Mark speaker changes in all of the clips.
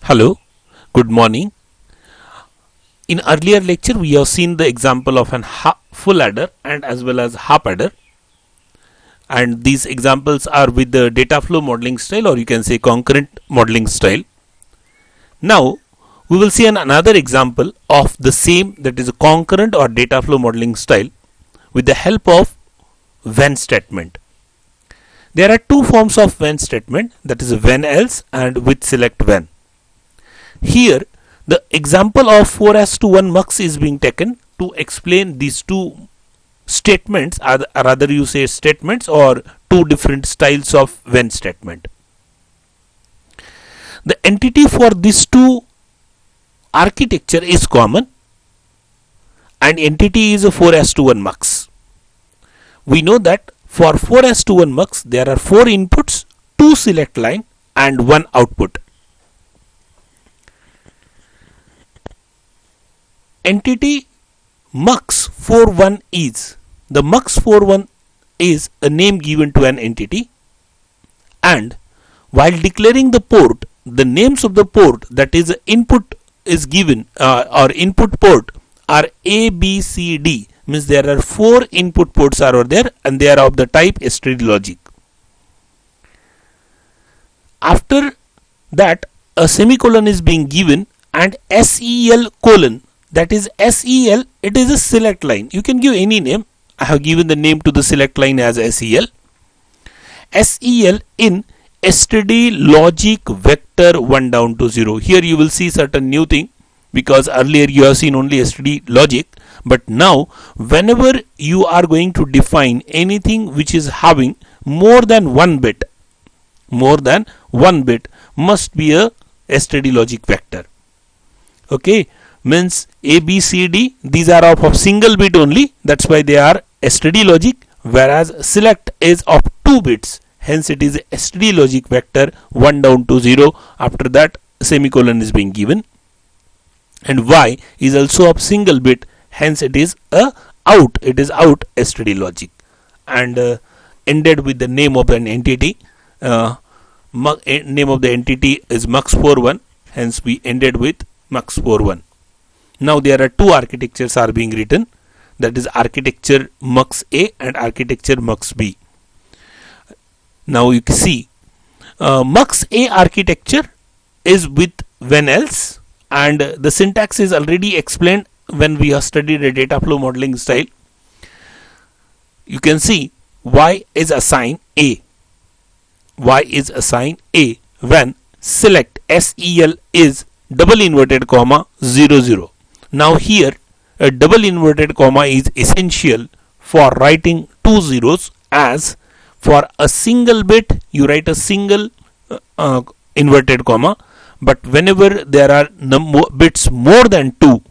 Speaker 1: Hello, good morning. In earlier lecture, we have seen the example of an full adder and as well as half adder, and these examples are with the data flow modeling style, or you can say concurrent modeling style. Now, we will see another example of the same, that is a concurrent or data flow modeling style, with the help of when statement. There are two forms of when statement, that is when else and with select when. Here the example of 4:1 mux is being taken to explain these two statements, or rather you say statements, or two different styles of when statement. The entity for these two architecture is common, and entity is a 4:1 mux. We know that for 4:1 mux there are 4 inputs, 2 select line and 1 output. Entity mux41 is, the mux41 is a name given to an entity, and while declaring the port, the names of the port, that is input is given, or input port are A, B, C, D, means there are 4 input ports are over there and they are of the type STD logic. After that a semicolon is being given and SEL colon, that is SEL, it is a select line. You can give any name. I have given the name to the select line as SEL. SEL in STD logic vector 1 down to 0. Here you will see certain new thing, because earlier you have seen only STD logic, but now whenever you are going to define anything which is having more than 1 bit, must be a STD logic vector. Okay, means A, B, C, D, these are of single bit only, that's why they are STD logic, whereas select is of 2 bits, hence it is STD logic vector 1 down to 0. After that semicolon is being given, and Y is also of single bit, hence it is out STD logic, and ended with the name of an entity. Name of the entity is mux41, hence we ended with mux41. Now there are two architectures are being written, that is architecture mux A and architecture mux B. Now you can see mux A architecture is with when else, and the syntax is already explained when we have studied a data flow modeling style. You can see Y is assigned A. Y is assigned A when select SEL is double inverted comma 0 0. Now here a double inverted comma is essential for writing 2 zeros, as for a single bit you write a single inverted comma, but whenever there are bits more than 2,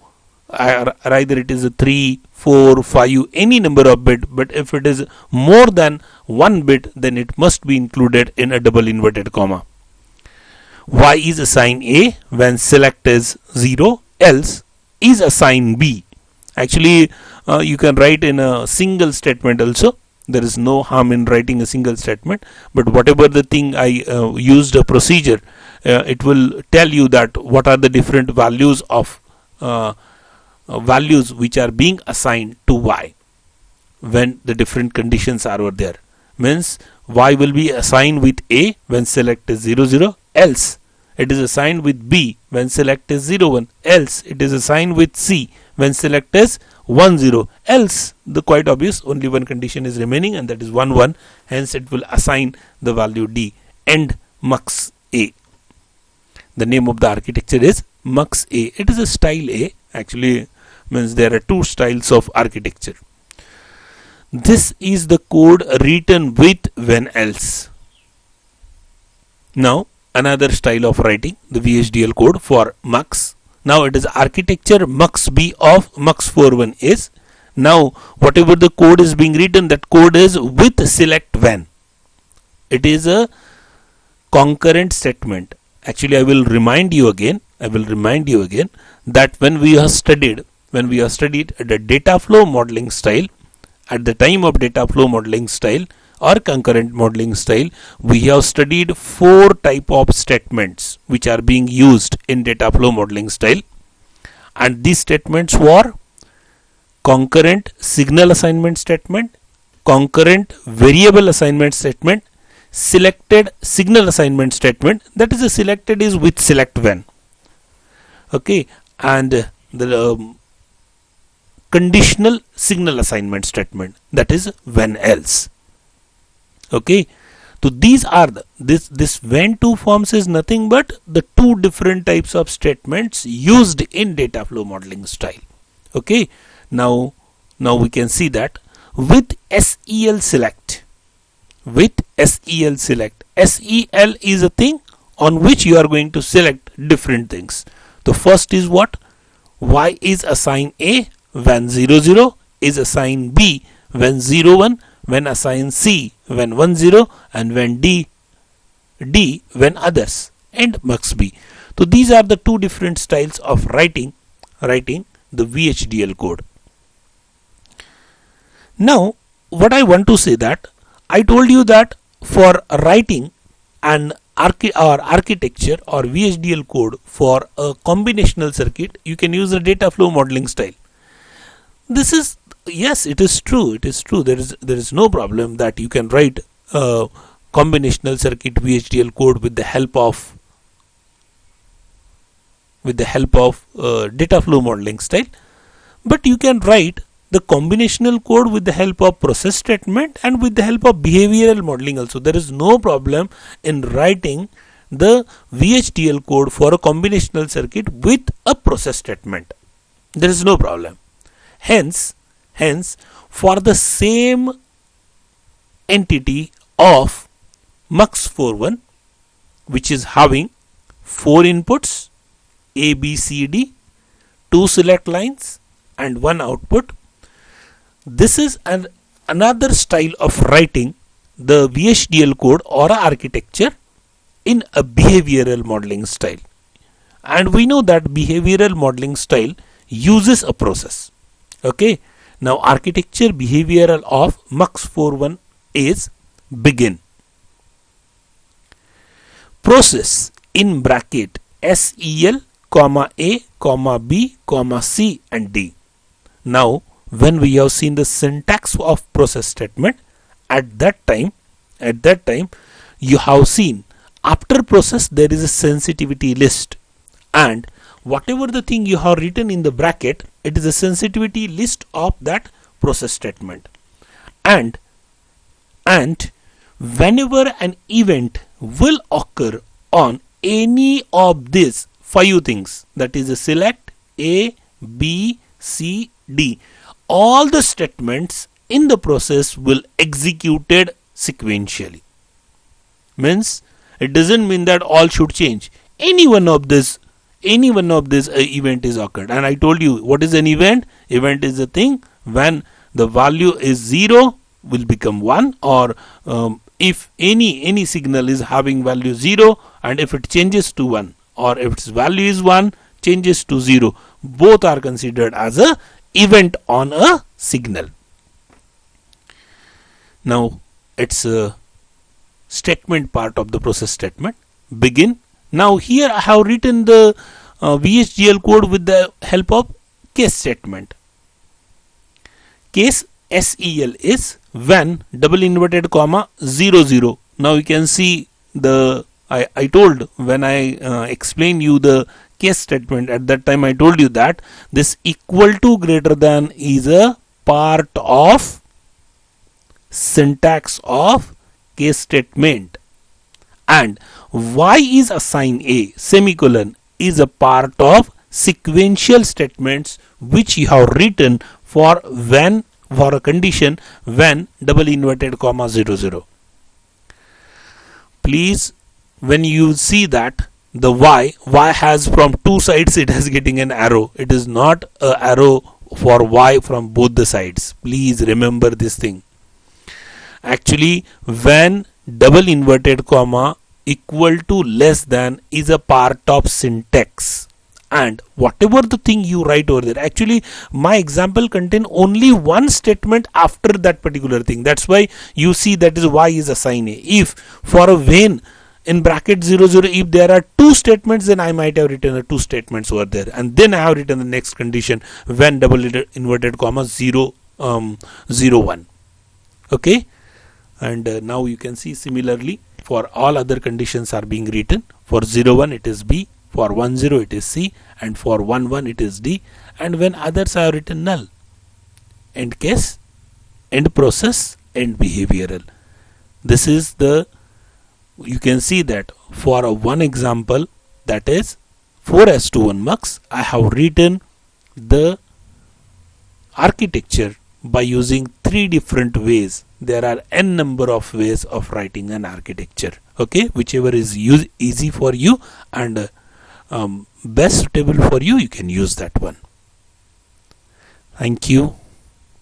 Speaker 1: either it is a 3, 4, 5, any number of bit, but if it is more than 1 bit, then it must be included in a double inverted comma. Y is assigned A when select is 0, else is assigned B. Actually you can write in a single statement also, there is no harm in writing a single statement, but whatever the thing I used a procedure, it will tell you that what are the different values of values which are being assigned to Y when the different conditions are over there. Means Y will be assigned with A when select is 0 0, else it is assigned with B when select is 0 1, else it is assigned with C when select is 1 0, else the quite obvious only one condition is remaining, and that is 1 1, hence it will assign the value D. End mux A. The name of the architecture is mux A. It is a style A, actually means there are two styles of architecture. This is the code written with when else. Now another style of writing the VHDL code for mux. Now it is architecture mux B of mux41 is. Now whatever the code is being written, that code is with select when. It is a concurrent statement. Actually I will remind you again that when we have studied the data flow modeling style, at the time of data flow modeling style, or concurrent modeling style, we have studied 4 type of statements which are being used in data flow modeling style, and these statements were concurrent signal assignment statement, concurrent variable assignment statement, selected signal assignment statement, that is a selected is with select when, okay, and the conditional signal assignment statement, that is when else. Okay, so these are this when to forms is nothing but the 2 different types of statements used in data flow modeling style. Okay, now we can see that with SEL select, SEL is a thing on which you are going to select different things. The first is what? Y is assigned A when 0 0, is assigned B when 0 1, when assigned C when 1 0, and when D when others, and mux B. So these are the 2 different styles of writing the VHDL code. Now what I want to say that I told you that for writing an architecture or VHDL code for a combinational circuit, you can use a data flow modeling style. This is, yes, it is true. There is no problem that you can write a combinational circuit VHDL code with the help of data flow modeling style, but you can write the combinational code with the help of process statement and with the help of behavioral modeling also. There is no problem in writing the VHDL code for a combinational circuit with a process statement. There is no problem. Hence, for the same entity of MUX41, which is having 4 inputs A, B, C, D, 2 select lines and 1 output, this is another style of writing the VHDL code or architecture in a behavioral modeling style. And we know that behavioral modeling style uses a process. Okay, now architecture behavioral of MUX41 is begin. Process in bracket SEL, A, B, C and D. Now when we have seen the syntax of process statement, at that time you have seen after process there is a sensitivity list, and whatever the thing you have written in the bracket, it is a sensitivity list of that process statement. And whenever an event will occur on any of these 5 things, that is a select A, B, C, D, all the statements in the process will executed sequentially. Means it doesn't mean that all should change. Any one of this event is occurred. And I told you what is an event. Event is a thing when the value is 0 will become 1, or if any signal is having value 0 and if it changes to 1, or if its value is 1 changes to 0, both are considered as a event on a signal. Now it's a statement part of the process statement begin. Now here I have written the VHDL code with the help of case statement. Case SEL is when double inverted comma 0 0. Now you can see the I told when I explained you the case statement, at that time I told you that this equal to greater than is a part of syntax of case statement, and Y is assigned A semicolon is a part of sequential statements which you have written for a condition when double inverted comma 0 0. Please, when you see that the y has from 2 sides, it is getting an arrow. It is not a arrow for y from both the sides. Please remember this thing. Actually, when double inverted comma equal to less than is a part of syntax, and whatever the thing you write over there, actually my example contain only one statement after that particular thing. That's why you see that is y is assigned a. If for a when in bracket 0 0, if there are two statements, then I might have written the two statements over there, and then I have written the next condition when double inverted comma 0 0 1. Okay, and now you can see similarly for all other conditions are being written. For 0 1 it is B, for 1 0 it is C, and for 1 1 it is D, and when others are written null. End case, end process, end behavioral. This is the, you can see that for a one example, that is 4s21 mux, I have written the architecture by using three different ways. There are n number of ways of writing an architecture. Okay, whichever is easy for you and best suitable for you, you can use that one. Thank you.